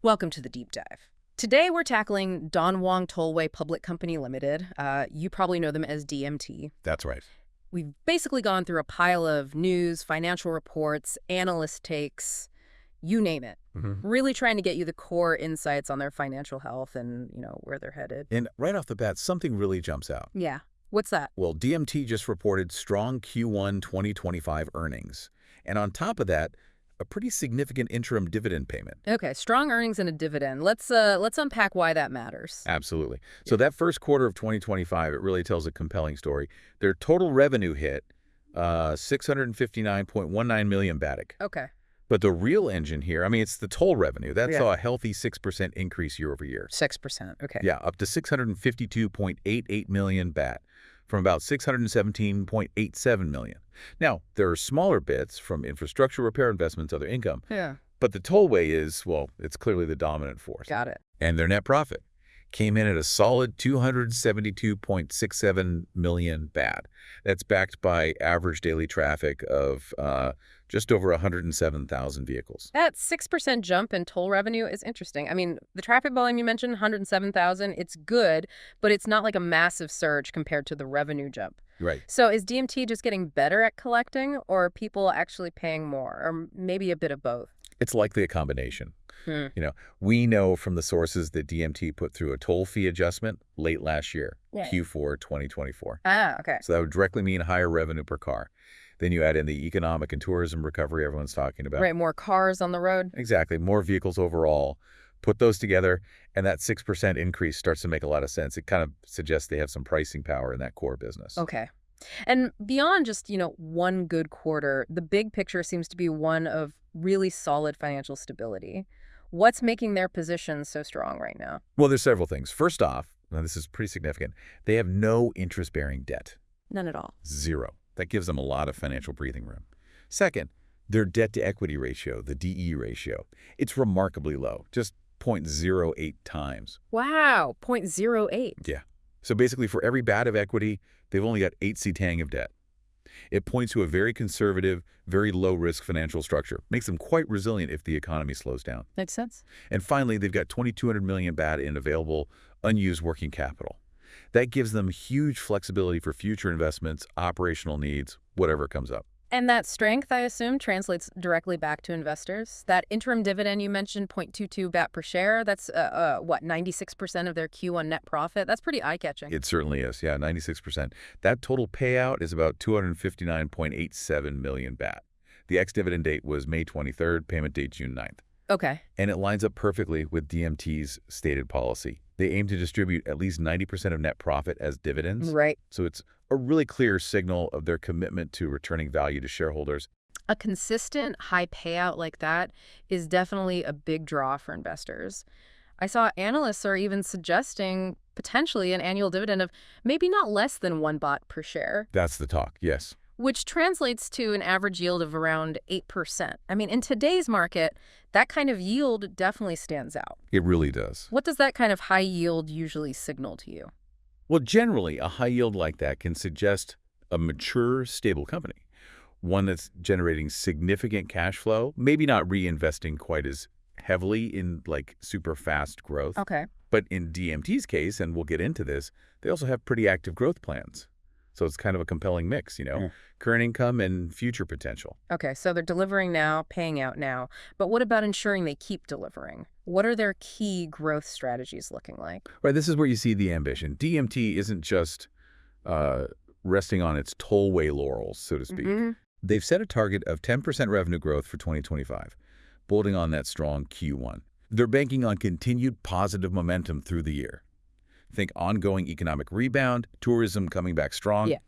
Welcome to the deep dive. Today we're tackling Dongwon Tollway Public Company Limited. You probably know them as DMT. That's right. We've basically gone through a pile of news, financial reports, analyst takes, you name it. Really trying to get you the core insights on their financial health and, where they're headed. And right off the bat, something really jumps out. Yeah. What's that? Well, DMT just reported strong Q1 2025 earnings. And on top of that, a pretty significant interim dividend payment. Okay, strong earnings and a dividend. Let's unpack why that matters. Absolutely. So that first quarter of 2025, it really tells a compelling story. Their total revenue hit 659.19 million baht. Okay. But the real engine here, I mean, it's the toll revenue. That saw a healthy 6% increase year over year. 6%, okay. Yeah, up to 652.88 million baht from about 617.87 million. Now, there are smaller bits from infrastructure repair investments, other income. Yeah. But the tollway is, well, it's clearly the dominant force. Got it. And their net profit came in at a solid 272.67 million baht. That's backed by average daily traffic of just over 107,000 vehicles. That 6% jump in toll revenue is interesting. I mean, the traffic volume you mentioned, 107,000, it's good, but it's not like a massive surge compared to the revenue jump. Right. So is DMT just getting better at collecting, or are people actually paying more, or maybe a bit of both? It's likely a combination. We know from the sources that DMT put through a toll fee adjustment late last year, Q4 2024. Ah, okay. So that would directly mean higher revenue per car. Then you add in the economic and tourism recovery everyone's talking about. Right, more cars on the road. Exactly, more vehicles overall. Put those together, and that 6% increase starts to make a lot of sense. It kind of suggests they have some pricing power in that core business. Okay. And beyond just, one good quarter, the big picture seems to be one of really solid financial stability. What's making their position so strong right now? Well, there's several things. First off, now this is pretty significant, they have no interest-bearing debt. None at all. Zero. That gives them a lot of financial breathing room. Second, their debt-to-equity ratio, the DE ratio, it's remarkably low, just 0.08 times. Wow, 0.08. Yeah. So basically, for every baht of equity, they've only got 8 satang of debt. It points to a very conservative, very low-risk financial structure. Makes them quite resilient if the economy slows down. Makes sense. And finally, they've got 2,200 million baht in available unused working capital. That gives them huge flexibility for future investments, operational needs, whatever comes up. And that strength, I assume, translates directly back to investors. That interim dividend you mentioned, 0.22 baht per share, that's, 96% of their Q1 net profit? That's pretty eye-catching. It certainly is, yeah, 96%. That total payout is about 259.87 million baht. The ex-dividend date was May 23rd, payment date June 9th. Okay. And it lines up perfectly with DMT's stated policy. They aim to distribute at least 90% of net profit as dividends. Right. So it's a really clear signal of their commitment to returning value to shareholders. A consistent high payout like that is definitely a big draw for investors. I saw analysts are even suggesting potentially an annual dividend of maybe not less than 1 baht per share. That's the talk, yes. Which translates to an average yield of around 8%. I mean, in today's market, that kind of yield definitely stands out. It really does. What does that kind of high yield usually signal to you? Well, generally, a high yield like that can suggest a mature, stable company, one that's generating significant cash flow, maybe not reinvesting quite as heavily in super fast growth. Okay. But in DMT's case, and we'll get into this, they also have pretty active growth plans. So it's kind of a compelling mix, current income and future potential. Okay, so they're delivering now, paying out now. But what about ensuring they keep delivering? What are their key growth strategies looking like? Right, this is where you see the ambition. DMT isn't just resting on its tollway laurels, so to speak. They've set a target of 10% revenue growth for 2025, building on that strong Q1. They're banking on continued positive momentum through the year. Think ongoing economic rebound, tourism coming back strong. Yeah.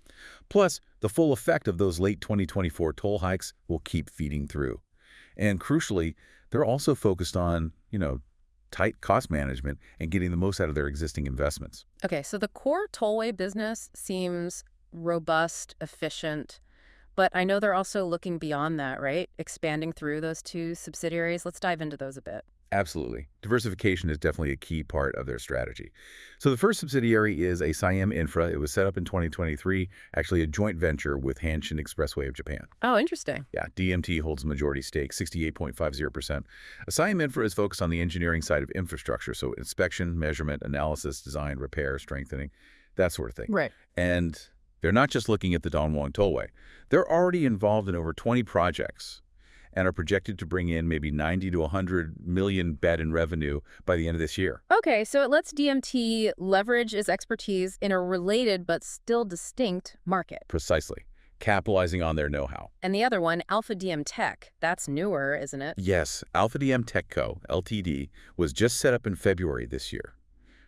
Plus, the full effect of those late 2024 toll hikes will keep feeding through. And crucially, they're also focused on, tight cost management and getting the most out of their existing investments. Okay, so the core tollway business seems robust, efficient, but I know they're also looking beyond that, right? Expanding through those 2 subsidiaries. Let's dive into those a bit. Absolutely. Diversification is definitely a key part of their strategy. So the first subsidiary is a Siam Infra. It was set up in 2023, actually a joint venture with Hanshin Expressway of Japan. Oh, interesting. Yeah, DMT holds a majority stake, 68.50%. A Siam Infra is focused on the engineering side of infrastructure, so inspection, measurement, analysis, design, repair, strengthening, that sort of thing. Right. And they're not just looking at the Dongwon Tollway. They're already involved in over 20 projects and are projected to bring in maybe 90 to 100 million baht in revenue by the end of this year. Okay, so it lets DMT leverage its expertise in a related but still distinct market. Precisely. Capitalizing on their know-how. And the other one, Alpha DM Tech, that's newer, isn't it? Yes, Alpha DM Tech Co., Ltd., was just set up in February this year,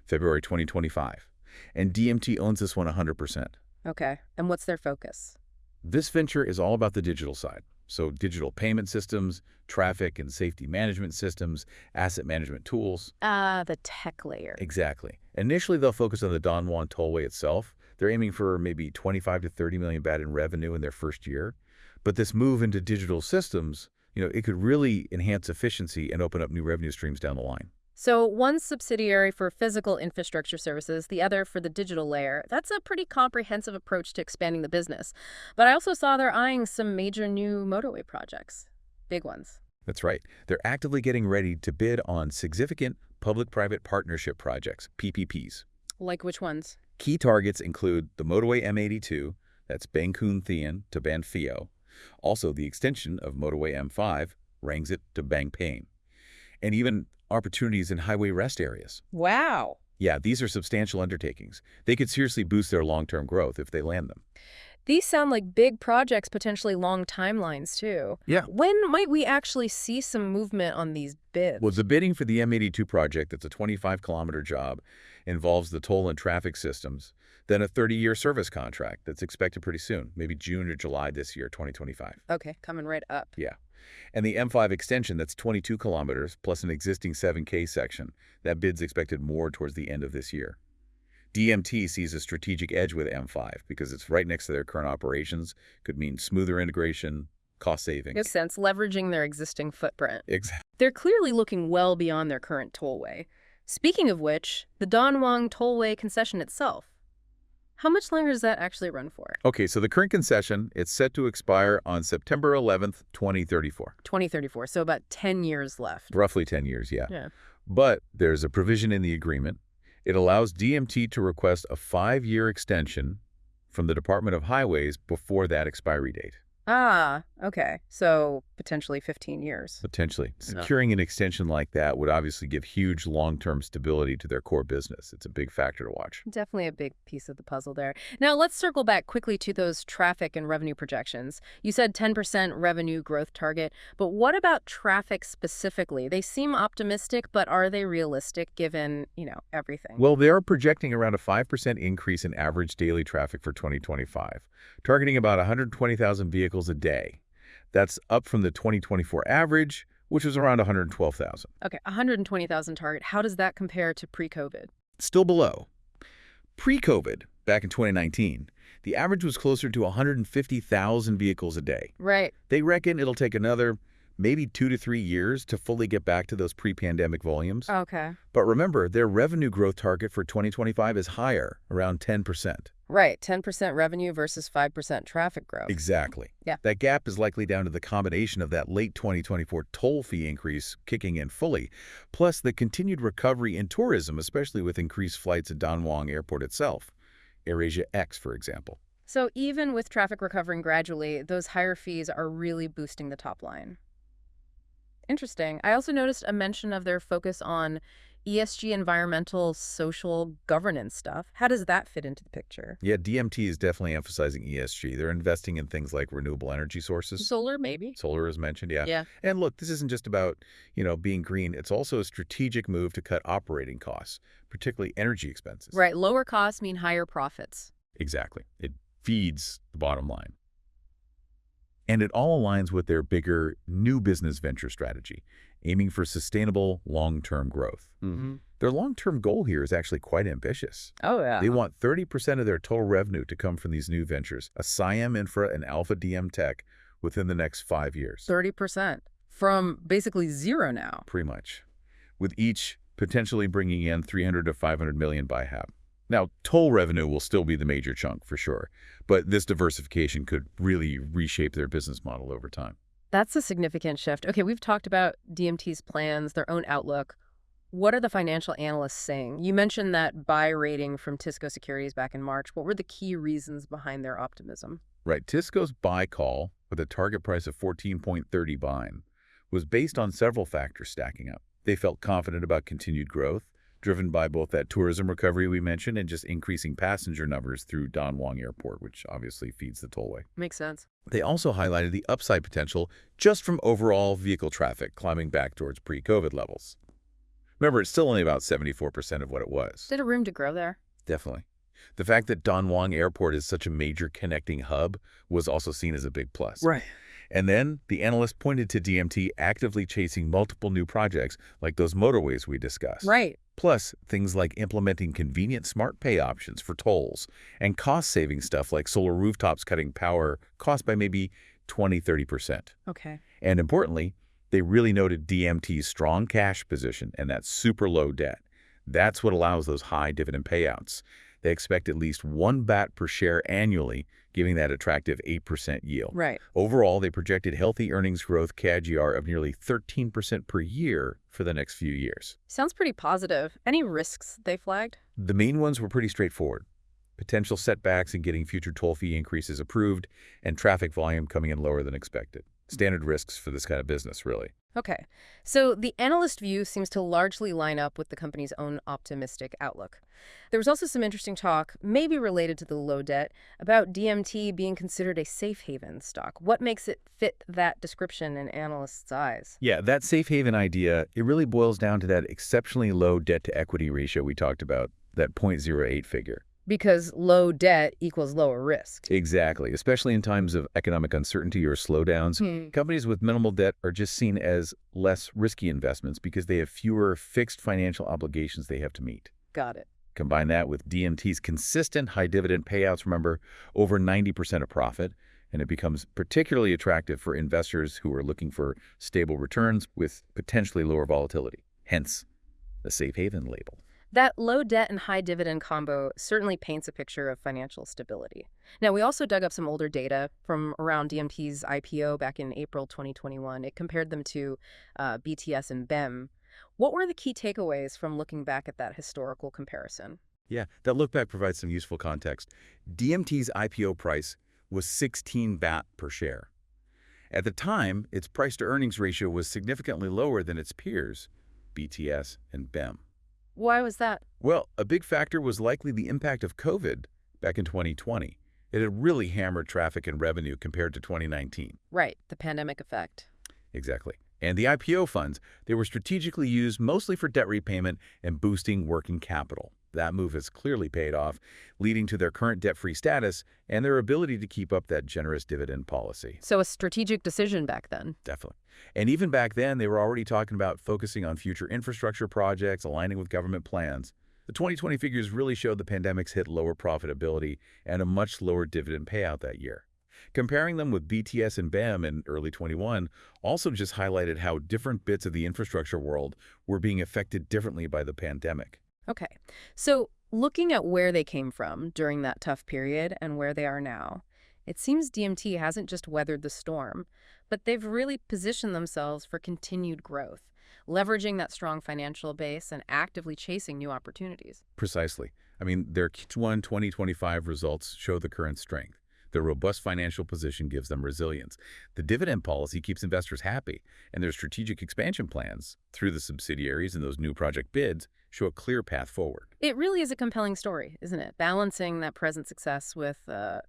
February 2025. And DMT owns this one 100%. Okay, and what's their focus? This venture is all about the digital side. So digital payment systems, traffic and safety management systems, asset management tools. The tech layer. Exactly. Initially, they'll focus on the Dongwon Tollway itself. They're aiming for maybe 25 to 30 million baht in revenue in their first year. But this move into digital systems, it could really enhance efficiency and open up new revenue streams down the line. So one subsidiary for physical infrastructure services, the other for the digital layer. That's a pretty comprehensive approach to expanding the business. But I also saw they're eyeing some major new motorway projects. Big ones. That's right. They're actively getting ready to bid on significant public-private partnership projects, PPPs. Like which ones? Key targets include the motorway M82, that's Bangkun Thien to Ban Pheo. Also the extension of motorway M5, Rangsit to Bang Pain. And even opportunities in highway rest areas. Wow. Yeah, these are substantial undertakings. They could seriously boost their long-term growth if they land them. These sound like big projects, potentially long timelines, too. Yeah. When might we actually see some movement on these bids? Well, the bidding for the M82 project, that's a 25-kilometer job, involves the toll and traffic systems, then a 30-year service contract that's expected pretty soon, maybe June or July this year, 2025. Okay, coming right up. Yeah. And the M5 extension, that's 22 kilometers, plus an existing 7K section. That bid's expected more towards the end of this year. DMT sees a strategic edge with M5 because it's right next to their current operations. Could mean smoother integration, cost saving. Makes sense, leveraging their existing footprint. Exactly. They're clearly looking well beyond their current tollway. Speaking of which, the Dongwon Tollway concession itself. How much longer does that actually run for? Okay, so the current concession, it's set to expire on September 11th, 2034. 2034, so about 10 years left. Roughly 10 years, yeah. Yeah. But there's a provision in the agreement. It allows DMT to request a 5-year extension from the Department of Highways before that expiry date. Ah, okay. So potentially 15 years. Potentially. Securing an extension like that would obviously give huge long-term stability to their core business. It's a big factor to watch. Definitely a big piece of the puzzle there. Now, let's circle back quickly to those traffic and revenue projections. You said 10% revenue growth target, but what about traffic specifically? They seem optimistic, but are they realistic given, everything? Well, they are projecting around a 5% increase in average daily traffic for 2025, targeting about 120,000 vehicles a day. That's up from the 2024 average, which was around 112,000. Okay, 120,000 target. How does that compare to pre-COVID? Still below. Pre-COVID, back in 2019, the average was closer to 150,000 vehicles a day. Right. They reckon it'll take another maybe 2 to 3 years to fully get back to those pre-pandemic volumes. Okay. But remember, their revenue growth target for 2025 is higher, around 10%. Right, 10% revenue versus 5% traffic growth. Exactly. Yeah. That gap is likely down to the combination of that late 2024 toll fee increase kicking in fully, plus the continued recovery in tourism, especially with increased flights at Dongwon Airport itself. AirAsia X, for example. So even with traffic recovering gradually, those higher fees are really boosting the top line. Interesting. I also noticed a mention of their focus on ESG, environmental, social governance stuff. How does that fit into the picture? Yeah, DMT is definitely emphasizing ESG. They're investing in things like renewable energy sources. Solar, maybe? Solar is mentioned, yeah. Yeah. And look, this isn't just about, being green. It's also a strategic move to cut operating costs, particularly energy expenses. Right. Lower costs mean higher profits. Exactly. It feeds the bottom line. And it all aligns with their bigger new business venture strategy, aiming for sustainable long-term growth. Mm-hmm. Their long-term goal here is actually quite ambitious. Oh, yeah. They want 30% of their total revenue to come from these new ventures, a Siam Infra and Alpha DM Tech, within the next 5 years. 30%. From basically zero now. Pretty much. with each potentially bringing in 300 to 500 million by half. Now, toll revenue will still be the major chunk for sure, but this diversification could really reshape their business model over time. That's a significant shift. Okay, we've talked about DMT's plans, their own outlook. What are the financial analysts saying? You mentioned that buy rating from Tisco Securities back in March. What were the key reasons behind their optimism? Right, Tisco's buy call with a target price of 14.30 buying was based on several factors stacking up. They felt confident about continued growth, driven by both that tourism recovery we mentioned and just increasing passenger numbers through Don Mueang Airport, which obviously feeds the tollway. Makes sense. They also highlighted the upside potential just from overall vehicle traffic climbing back towards pre-COVID levels. Remember, it's still only about 74% of what it was. Did a room to grow there? Definitely. The fact that Don Mueang Airport is such a major connecting hub was also seen as a big plus. Right. And then the analyst pointed to DMT actively chasing multiple new projects like those motorways we discussed. Right. Plus, things like implementing convenient smart pay options for tolls and cost-saving stuff like solar rooftops cutting power cost by maybe 20–30%. Okay. And importantly, they really noted DMT's strong cash position and that super low debt. That's what allows those high dividend payouts. They expect at least 1 bat per share annually, giving that attractive 8% yield. Right. Overall, they projected healthy earnings growth CAGR of nearly 13% per year for the next few years. Sounds pretty positive. Any risks they flagged? The main ones were pretty straightforward. Potential setbacks in getting future toll fee increases approved and traffic volume coming in lower than expected. Standard risks for this kind of business, really. Okay. So the analyst view seems to largely line up with the company's own optimistic outlook. There was also some interesting talk, maybe related to the low debt, about DMT being considered a safe haven stock. What makes it fit that description in analysts' eyes? Yeah, that safe haven idea, it really boils down to that exceptionally low debt-to-equity ratio we talked about, that 0.08 figure. Because low debt equals lower risk. Exactly, especially in times of economic uncertainty or slowdowns. Companies with minimal debt are just seen as less risky investments because they have fewer fixed financial obligations they have to meet. Got it. Combine that with DMT's consistent high dividend payouts, remember, over 90% of profit, and it becomes particularly attractive for investors who are looking for stable returns with potentially lower volatility. Hence, the safe haven label. That low debt and high dividend combo certainly paints a picture of financial stability. Now, we also dug up some older data from around DMT's IPO back in April 2021. It compared them to BTS and BEM. What were the key takeaways from looking back at that historical comparison? Yeah, that look back provides some useful context. DMT's IPO price was 16 baht per share. At the time, its price-to-earnings ratio was significantly lower than its peers, BTS and BEM. Why was that? Well, a big factor was likely the impact of COVID back in 2020. It had really hammered traffic and revenue compared to 2019. Right, the pandemic effect. Exactly. And the IPO funds, they were strategically used mostly for debt repayment and boosting working capital. That move has clearly paid off, leading to their current debt-free status and their ability to keep up that generous dividend policy. So a strategic decision back then. Definitely. And even back then, they were already talking about focusing on future infrastructure projects, aligning with government plans. The 2020 figures really showed the pandemic's hit lower profitability and a much lower dividend payout that year. Comparing them with BTS and BEM in early 21 also just highlighted how different bits of the infrastructure world were being affected differently by the pandemic. Okay. So looking at where they came from during that tough period and where they are now, it seems DMT hasn't just weathered the storm, but they've really positioned themselves for continued growth, leveraging that strong financial base and actively chasing new opportunities. Precisely. I mean, their Q1 2025 results show the current strength. Their robust financial position gives them resilience. The dividend policy keeps investors happy, and their strategic expansion plans through the subsidiaries and those new project bids show a clear path forward. It really is a compelling story, isn't it? Balancing that present success with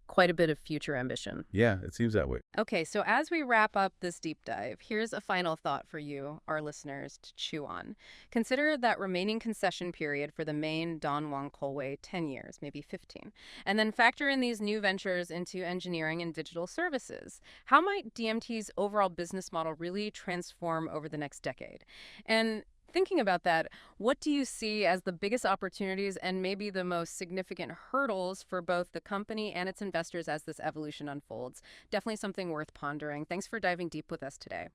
quite a bit of future ambition. Yeah, it seems that way. Okay, so as we wrap up this deep dive, here's a final thought for you, our listeners, to chew on. Consider that remaining concession period for the main Don Mueang Tollway 10 years, maybe 15, and then factor in these new ventures into engineering and digital services. How might DMT's overall business model really transform over the next decade? And thinking about that, what do you see as the biggest opportunities and maybe the most significant hurdles for both the company and its investors as this evolution unfolds? Definitely something worth pondering. Thanks for diving deep with us today.